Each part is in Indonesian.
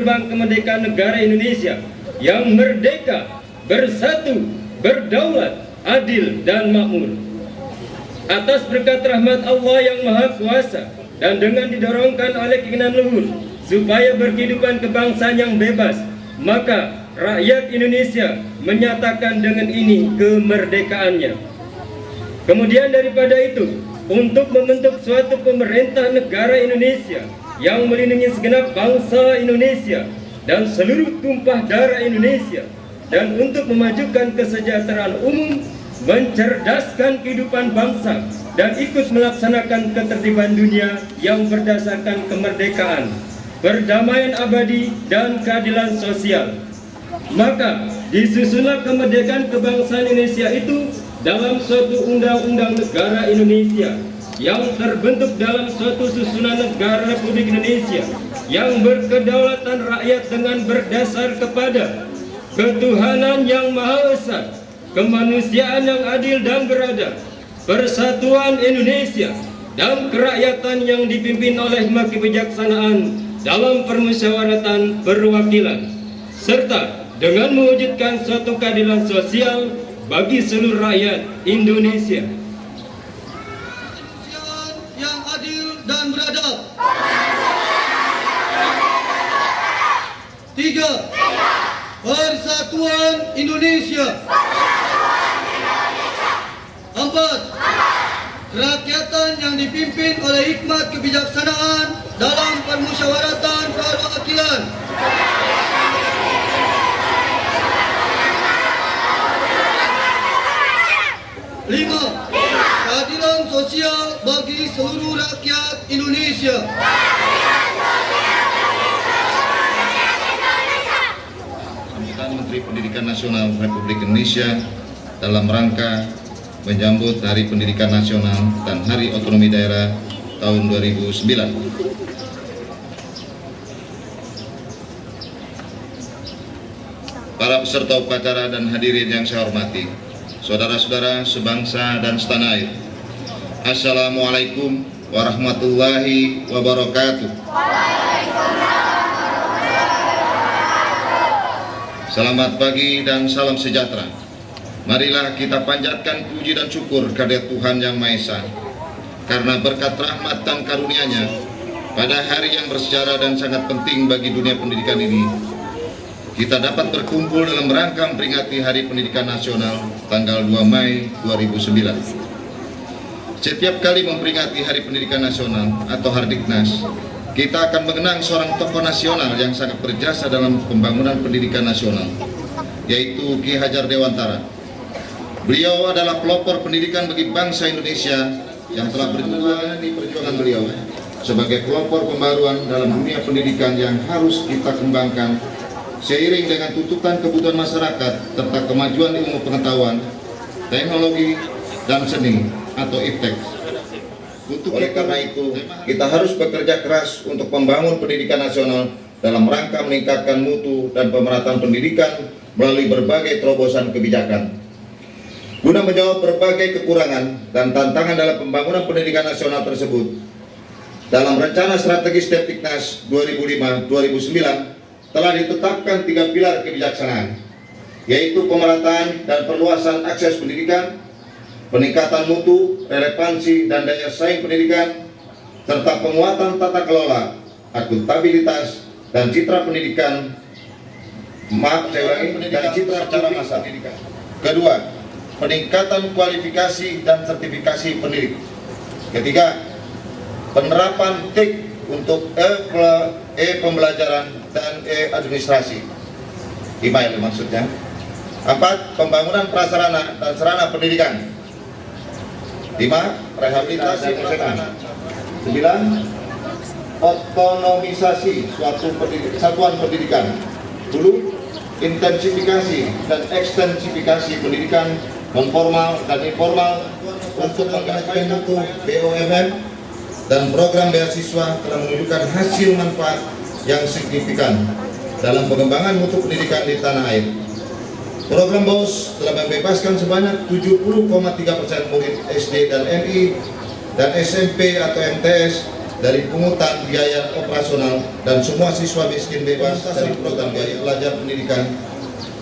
Gerbang kemerdekaan negara Indonesia yang merdeka, bersatu, berdaulat, adil, dan makmur. Atas berkat rahmat Allah yang Maha Kuasa dan dengan didorongkan oleh keinginan luhur supaya berkehidupan kebangsaan yang bebas, maka rakyat Indonesia menyatakan dengan ini kemerdekaannya. Kemudian daripada itu, untuk membentuk suatu pemerintah negara Indonesia yang melindungi segenap bangsa Indonesia dan seluruh tumpah darah Indonesia, dan untuk memajukan kesejahteraan umum, mencerdaskan kehidupan bangsa, dan ikut melaksanakan ketertiban dunia yang berdasarkan kemerdekaan, perdamaian abadi, dan keadilan sosial. Maka disusunlah kemerdekaan kebangsaan Indonesia itu dalam suatu undang-undang negara Indonesia yang terbentuk dalam suatu susunan negara Republik Indonesia yang berkedaulatan rakyat dengan berdasar kepada ketuhanan yang Maha Esa, kemanusiaan yang adil dan beradab, persatuan Indonesia, dan kerakyatan yang dipimpin oleh kebijaksanaan dalam permusyawaratan perwakilan, serta dengan mewujudkan suatu keadilan sosial bagi seluruh rakyat Indonesia. Yang adil dan beradab. 3. Persatuan Indonesia. 4. Kerakyatan yang dipimpin oleh hikmat kebijaksanaan dalam permusyawaratan perwakilan. 5. Keadilan sosial bagi seluruh rakyat Indonesia. Sambutan Menteri Pendidikan Nasional Republik Indonesia dalam rangka menyambut Hari Pendidikan Nasional dan Hari Otonomi Daerah tahun 2009. Para peserta upacara dan hadirin yang saya hormati, saudara-saudara sebangsa dan setanah air, Assalamualaikum warahmatullahi wabarakatuh. Selamat pagi dan salam sejahtera. Marilah kita panjatkan puji dan syukur kepada Tuhan Yang Maha Esa, karena berkat rahmat dan karunia-Nya pada hari yang bersejarah dan sangat penting bagi dunia pendidikan ini, kita dapat berkumpul dalam rangka memperingati Hari Pendidikan Nasional tanggal 2 Mei 2009. Setiap kali memperingati Hari Pendidikan Nasional atau Hardiknas, kita akan mengenang seorang tokoh nasional yang sangat berjasa dalam pembangunan pendidikan nasional, yaitu Ki Hajar Dewantara. Beliau adalah pelopor pendidikan bagi bangsa Indonesia yang telah berjuang di perjuangan beliau sebagai pelopor pembaruan dalam dunia pendidikan yang harus kita kembangkan seiring dengan tuntutan kebutuhan masyarakat serta kemajuan ilmu pengetahuan, teknologi, dan seni atau iptek. Oleh karena itu, kita harus bekerja keras untuk membangun pendidikan nasional dalam rangka meningkatkan mutu dan pemerataan pendidikan melalui berbagai terobosan kebijakan. Guna menjawab berbagai kekurangan dan tantangan dalam pembangunan pendidikan nasional tersebut, dalam rencana strategis Depdiknas 2005-2009 telah ditetapkan 3 pilar kebijaksanaan, yaitu pemerataan dan perluasan akses pendidikan, peningkatan mutu, relevansi, dan daya saing pendidikan, serta penguatan tata kelola, akuntabilitas, dan citra pendidikan, dan citra secara massal. Kedua, peningkatan kualifikasi dan sertifikasi pendidik. Ketiga, penerapan TIK untuk pembelajaran dan administrasi, email maksudnya. 4. Pembangunan prasarana dan sarana pendidikan. 5. Rehabilitasi prasarana. 9. Otonomisasi suatu satuan pendidikan. 10. Intensifikasi dan ekstensifikasi pendidikan non formal dan informal untuk menggapai mutu BUMN, dan program beasiswa telah menunjukkan hasil manfaat yang signifikan dalam pengembangan mutu pendidikan di tanah air. Program BOS telah membebaskan sebanyak 70,3% murid SD dan MI dan SMP atau MTS dari pungutan biaya operasional dan semua siswa miskin bebas dari program biaya pelajar pendidikan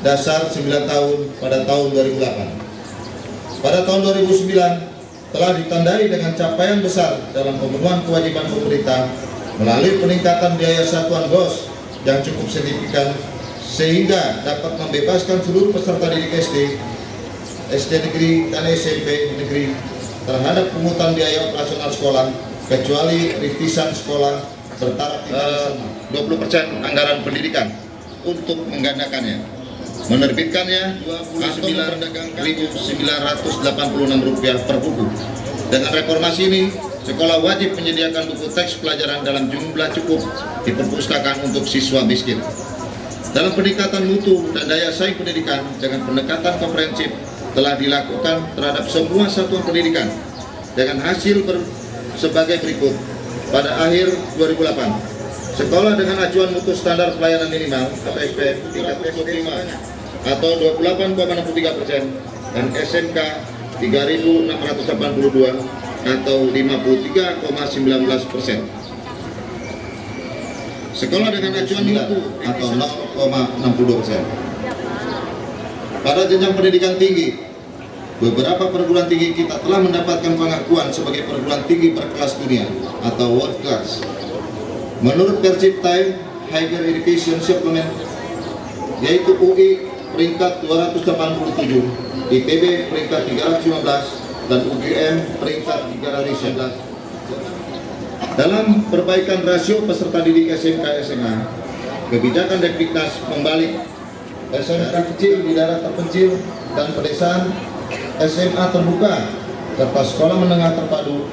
dasar 9 tahun pada tahun 2008. Pada tahun 2009 telah ditandai dengan capaian besar dalam pemenuhan kewajiban pemerintah melalui peningkatan biaya satuan GOS yang cukup signifikan sehingga dapat membebaskan seluruh peserta didik SD negeri dan SMP negeri terhadap pungutan biaya operasional sekolah kecuali rintisan sekolah bertaraf 20% anggaran pendidikan untuk menggandakannya, menerbitkannya Rp29.986 per buku. Dengan reformasi ini, sekolah wajib menyediakan buku teks pelajaran dalam jumlah cukup di perpustakaan untuk siswa miskin. Dalam peningkatan mutu dan daya saing pendidikan dengan pendekatan komprehensif telah dilakukan terhadap semua satuan pendidikan dengan hasil sebagai berikut. Pada akhir 2008, sekolah dengan acuan mutu standar pelayanan minimal atau SPM tingkat SD atau 28,63% dan SMK 3.682 atau 53,19%. Sekolah dengan acuan mutu atau 0,62%. Pada jenjang pendidikan tinggi, beberapa perguruan tinggi kita telah mendapatkan pengakuan sebagai perguruan tinggi berkelas dunia atau world class. Menurut Persib Time Higher Education Supplement, yaitu UI peringkat 287, ITB peringkat 315, dan UGM peringkat 319. Dalam perbaikan rasio peserta didik SMK SMA, kebijakan Depdiknas membalik SMK kecil di daerah terpencil dan pedesaan, SMA terbuka, serta sekolah menengah terpadu.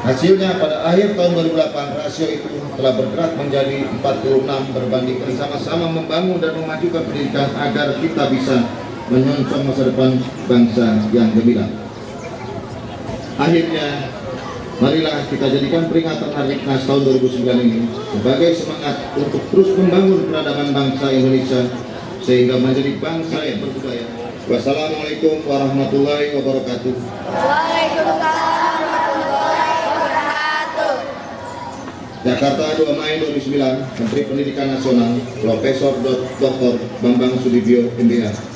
Hasilnya pada akhir tahun 2008 rasio itu telah bergerak menjadi 46 berbanding bersama-sama membangun dan memajukan pendidikan agar kita bisa menyongsong masa depan bangsa yang gemilang. Akhirnya, marilah kita jadikan peringatan Hari Diknas tahun 2009 ini sebagai semangat untuk terus membangun peradaban bangsa Indonesia sehingga menjadi bangsa yang berbudaya. Wassalamualaikum warahmatullahi wabarakatuh. Waalaikumsalam warahmatullahi wabarakatuh. Jakarta 2 Mei 2009, Menteri Pendidikan Nasional Profesor Dr. Bambang Sudibyo MBH.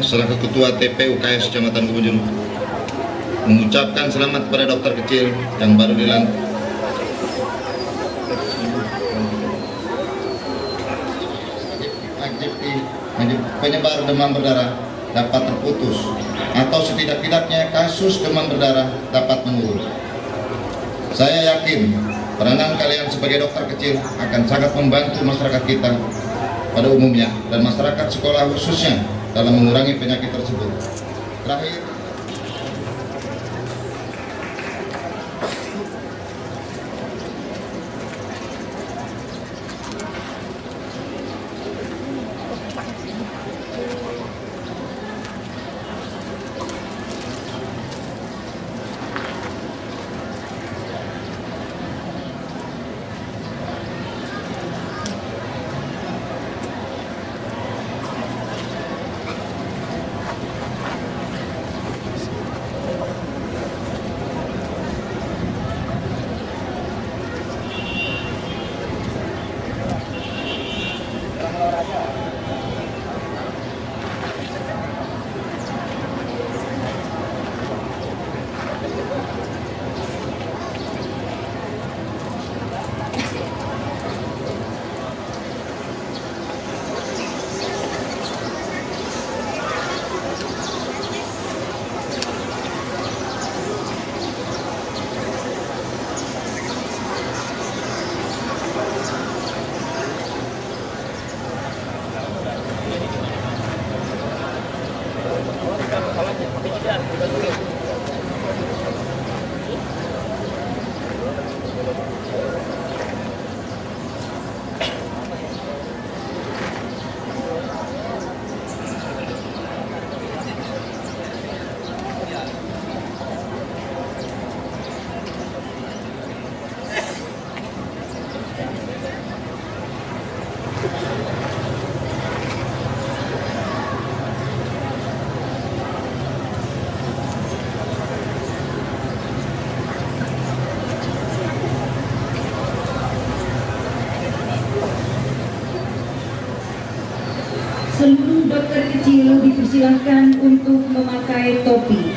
selaku Ketua TP UKS Kecamatan Kebonjeruk mengucapkan selamat pada dokter kecil yang baru dilantik. Penyebar demam berdarah dapat terputus atau setidak-tidaknya kasus demam berdarah dapat menurun. Saya yakin peranan kalian sebagai dokter kecil akan sangat membantu masyarakat kita pada umumnya dan masyarakat sekolah khususnya dalam mengurangi penyakit tersebut. Terakhir, seluruh dokter kecil dipersilahkan untuk memakai topi.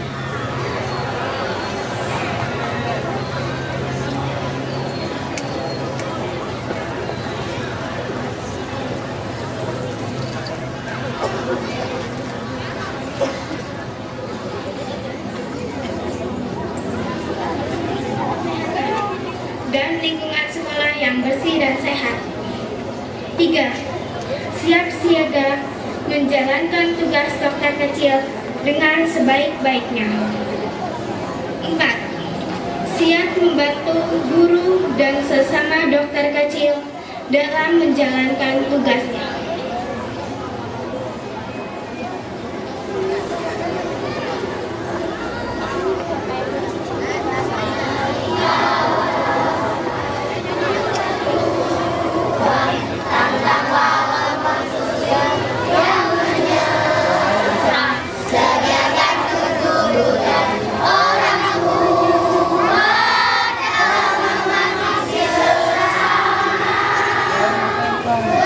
Dan lingkungan sekolah yang bersih dan sehat. 3. Siap siaga menjalankan tugas dokter kecil dengan sebaik-baiknya. 4. Siap membantu guru dan sesama dokter kecil dalam menjalankan tugasnya.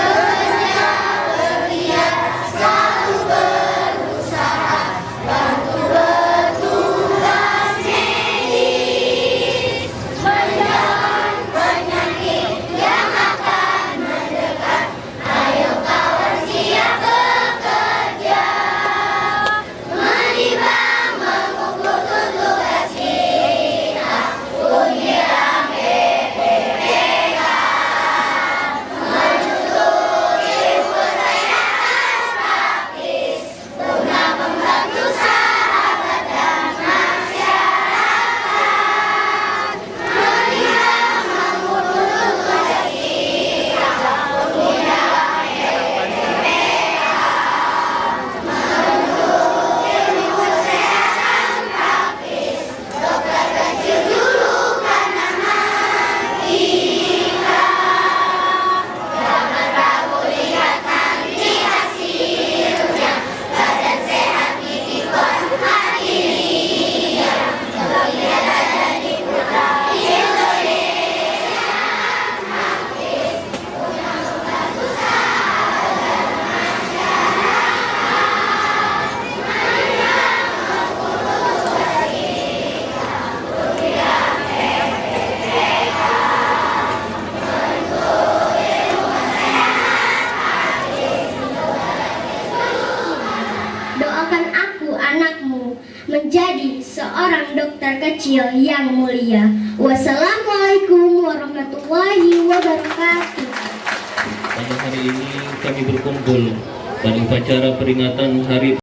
Bekerja anakmu menjadi seorang dokter kecil yang mulia. Wassalamualaikum warahmatullahi wabarakatuh. Pada hari ini kami berkumpul pada upacara peringatan Hari